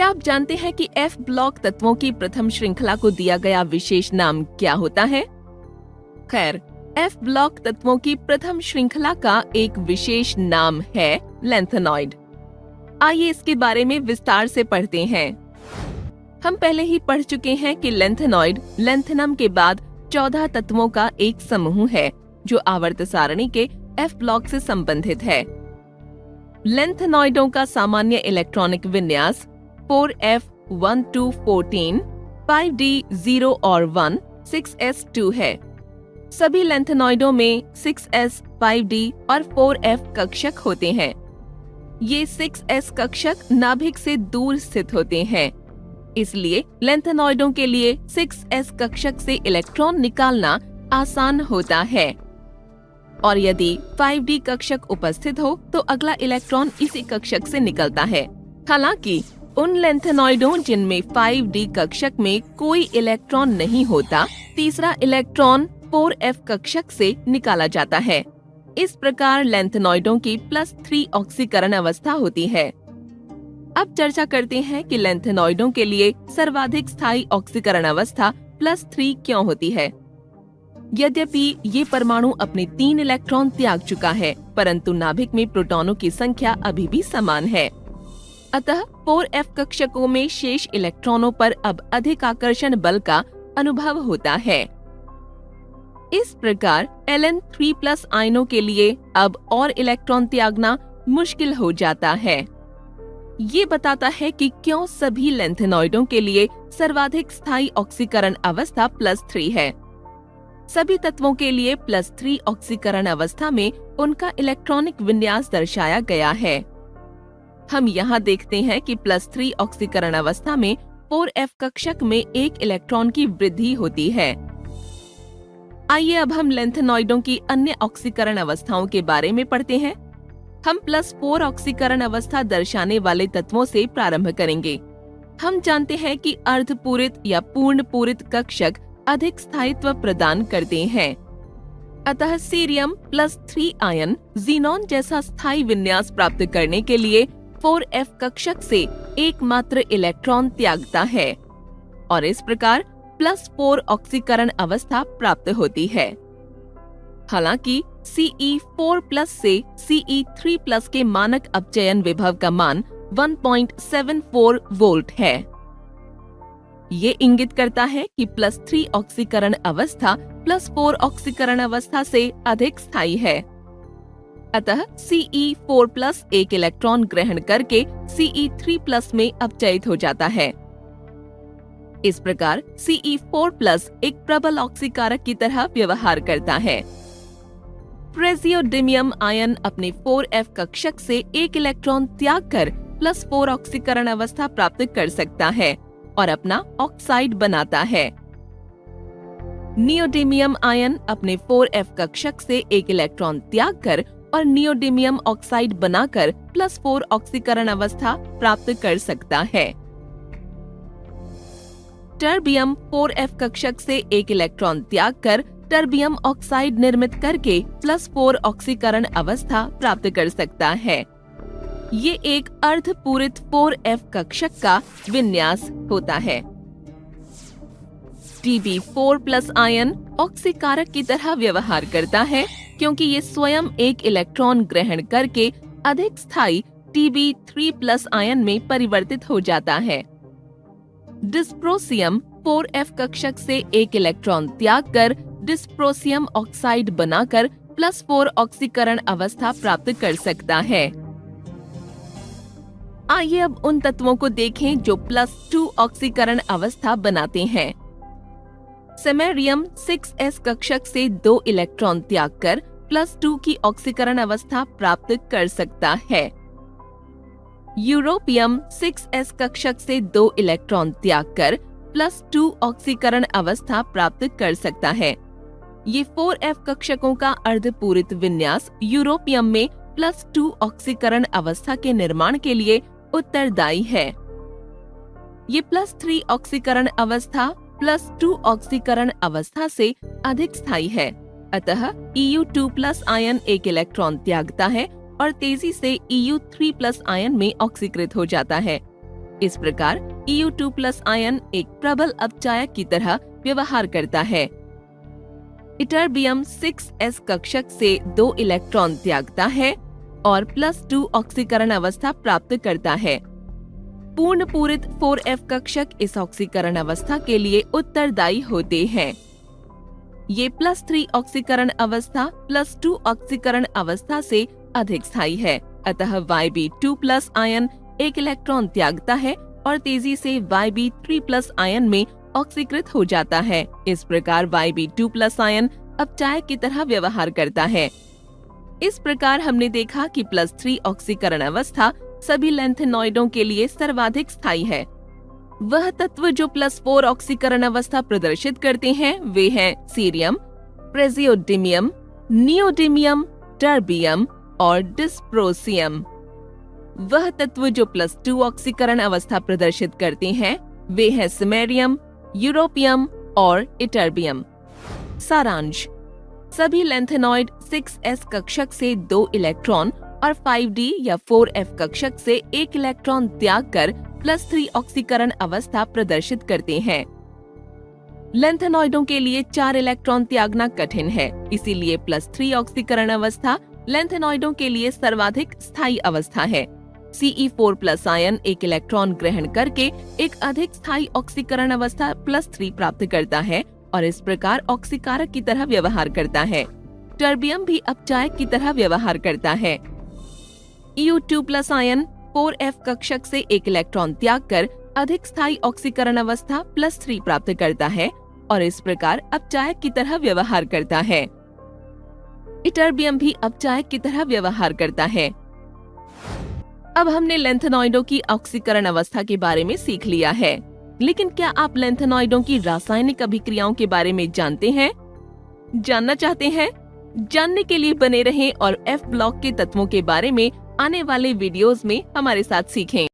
क्या आप जानते हैं कि F ब्लॉक तत्वों की प्रथम श्रृंखला को दिया गया विशेष नाम क्या होता है? खैर, F ब्लॉक तत्वों की प्रथम श्रृंखला का एक विशेष नाम है लैंथेनॉइड। आइए इसके बारे में विस्तार से पढ़ते हैं। हम पहले ही पढ़ चुके हैं कि लैंथेनॉइड लैंथेनम के बाद 14 तत्वों का एक समूह है जो आवर्त सारणी के F ब्लॉक से संबंधित है। लैंथेनॉइडों का सामान्य इलेक्ट्रॉनिक विन्यास 4f1214, 5d0 और 1, 6s2 है। सभी लैंथेनॉइडों में 6s, 5d और 4f कक्षक होते हैं। ये 6s कक्षक नाभिक से दूर स्थित होते हैं, इसलिए लैंथेनॉइडों के लिए 6s कक्षक से इलेक्ट्रॉन निकालना आसान होता है। और यदि 5d कक्षक उपस्थित हो तो अगला इलेक्ट्रॉन इसी कक्षक से निकलता है। हालांकि उन लैंथेनॉइडों जिनमें 5d कक्षक में कोई इलेक्ट्रॉन नहीं होता, तीसरा इलेक्ट्रॉन 4f कक्षक से निकाला जाता है। इस प्रकार लैंथेनॉइडों की +3 ऑक्सीकरण अवस्था होती है। अब चर्चा करते हैं कि लैंथेनॉइडों के लिए सर्वाधिक स्थायी ऑक्सीकरण अवस्था +3 क्यों होती है। यद्यपि ये परमाणु अपने 3 इलेक्ट्रॉन त्याग चुका है, परंतु नाभिक में प्रोटॉनों की संख्या अभी भी समान है। अतः 4f कक्षकों में शेष इलेक्ट्रॉनों पर अब अधिक आकर्षण बल का अनुभव होता है। इस प्रकार Ln3+ आयनों के लिए अब और इलेक्ट्रॉन त्यागना मुश्किल हो जाता है। ये बताता है कि क्यों सभी लैंथेनॉइडों के लिए सर्वाधिक स्थायी ऑक्सीकरण अवस्था +3 है। सभी तत्वों के लिए +3 ऑक्सीकरण अवस्था में उनका इलेक्ट्रॉनिक विन्यास दर्शाया गया है। हम यहाँ देखते हैं कि +3 ऑक्सीकरण अवस्था में 4f कक्षक में एक इलेक्ट्रॉन की वृद्धि होती है। आइए अब हम लैंथेनॉइडों की अन्य ऑक्सीकरण अवस्थाओं के बारे में पढ़ते हैं। हम +4 ऑक्सीकरण अवस्था दर्शाने वाले तत्वों से प्रारंभ करेंगे। हम जानते हैं कि अर्धपूरित या पूर्ण पूरित कक्षक अधिक स्थायित्व प्रदान करते हैं। अतः सीरियम +3 आयन ज़ीनॉन जैसा स्थायी विन्यास प्राप्त करने के लिए 4f कक्षक से एकमात्र इलेक्ट्रॉन त्यागता है और इस प्रकार +4 ऑक्सीकरण अवस्था प्राप्त होती है। हालांकि Ce4+ से Ce3+ के मानक अपचयन विभव का मान 1.74 वोल्ट है। ये इंगित करता है कि +3 ऑक्सीकरण अवस्था +4 ऑक्सीकरण अवस्था से अधिक स्थायी है। अतः Ce4+ एक इलेक्ट्रॉन ग्रहण करके Ce3+ में अपचयित हो जाता है। इस प्रकार Ce4+ एक प्रबल ऑक्सीकारक की तरह व्यवहार करता है। प्रेसियोडिमियम आयन अपने 4f कक्षक से एक इलेक्ट्रॉन त्याग कर +4 ऑक्सीकरण अवस्था प्राप्त कर सकता है और अपना ऑक्साइड बनाता है। नियोडिमियम आयन अपने 4f कक्षक से एक इलेक्ट्रॉन त्याग कर और नियोडिमियम ऑक्साइड बनाकर +4 ऑक्सीकरण अवस्था प्राप्त कर सकता है। टर्बियम 4f कक्षक से एक इलेक्ट्रॉन त्याग कर टर्बियम ऑक्साइड निर्मित करके +4 ऑक्सीकरण अवस्था प्राप्त कर सकता है। ये एक अर्धपूरित 4f कक्षक का विन्यास होता है। Tb4+ आयन ऑक्सीकारक की तरह व्यवहार करता है क्योंकि ये स्वयं एक इलेक्ट्रॉन ग्रहण करके अधिक स्थायी Tb3+ आयन में परिवर्तित हो जाता है। डिस्प्रोसियम 4f कक्षक से एक इलेक्ट्रॉन त्याग कर डिस्प्रोसियम ऑक्साइड बनाकर +4 ऑक्सीकरण अवस्था प्राप्त कर सकता है। आइए अब उन तत्वों को देखें जो +2 ऑक्सीकरण अवस्था बनाते हैं। सेमेरियम 6s कक्षक से 2 इलेक्ट्रॉन त्याग कर +2 की ऑक्सीकरण अवस्था प्राप्त कर सकता है। यूरोपियम 6s कक्षक से 2 इलेक्ट्रॉन त्याग कर +2 ऑक्सीकरण अवस्था प्राप्त कर सकता है। ये 4f कक्षकों का अर्धपूरित विन्यास यूरोपियम में +2 ऑक्सीकरण अवस्था के निर्माण के लिए उत्तरदायी है। ये +3 ऑक्सीकरण अवस्था +2 ऑक्सीकरण अवस्था से अधिक स्थायी है। अतः Eu2+ आयन एक इलेक्ट्रॉन त्यागता है और तेजी से Eu3+ आयन में ऑक्सीकृत हो जाता है। इस प्रकार Eu2+ आयन एक प्रबल अपचायक की तरह व्यवहार करता है। इटर्बियम 6s कक्षक से 2 इलेक्ट्रॉन त्यागता है और +2 ऑक्सीकरण अवस्था प्राप्त करता है। पूर्ण पूरित 4f कक्षक इस ऑक्सीकरण अवस्था के लिए उत्तरदायी होते हैं। ये +3 ऑक्सीकरण अवस्था +2 ऑक्सीकरण अवस्था से अधिक स्थायी है, अतः Yb2+ आयन एक इलेक्ट्रॉन त्यागता है और तेजी से Yb3+ आयन में ऑक्सीकृत हो जाता है। इस प्रकार Yb2+ आयन अपचायक की तरह व्यवहार करता है। इस प्रकार हमने देखा कि +3 ऑक्सीकरण अवस्था सभी लैंथेनॉइडों के लिए सर्वाधिक स्थायी है। वह तत्व जो +4 ऑक्सीकरण अवस्था प्रदर्शित करते हैं वे हैं सीरियम, प्रेजियोडिमियम, नियोडिमियम, टर्बियम और डिस्प्रोसियम। वह तत्व जो +2 ऑक्सीकरण अवस्था प्रदर्शित करते हैं वे हैं सिमेरियम, यूरोपियम और इटर्बियम। सारांश: सभी लैंथेनॉइड 6s कक्षक से 2 इलेक्ट्रॉन और 5d या 4f कक्षक से 1 इलेक्ट्रॉन त्याग कर +3 ऑक्सीकरण अवस्था प्रदर्शित करते हैं। लैंथेनॉइडों के लिए 4 इलेक्ट्रॉन त्यागना कठिन है, इसीलिए +3 ऑक्सीकरण अवस्था लैंथेनॉइडों के लिए सर्वाधिक स्थायी अवस्था है। Ce4+ आयन एक इलेक्ट्रॉन ग्रहण करके एक अधिक स्थायी ऑक्सीकरण अवस्था +3 प्राप्त करता है और इस प्रकार ऑक्सीकारक की तरह व्यवहार करता है। टर्बियम भी अपचायक की तरह व्यवहार करता है। Eu2+ आयन 4f कक्षक से एक इलेक्ट्रॉन त्याग कर अधिक स्थायी ऑक्सीकरण अवस्था +3 प्राप्त करता है और इस प्रकार अपचायक की तरह व्यवहार करता है। इटर्बियम भी अपचायक की तरह व्यवहार करता है। अब हमने लैंथेनॉइडों की ऑक्सीकरण अवस्था के बारे में सीख लिया है, लेकिन क्या आप लैंथेनॉइडों की रासायनिक अभिक्रियाओं के बारे में जानते हैं? जानना चाहते हैं? जानने के लिए बने रहें और F ब्लॉक के तत्वों के बारे में आने वाले वीडियोस में हमारे साथ सीखें।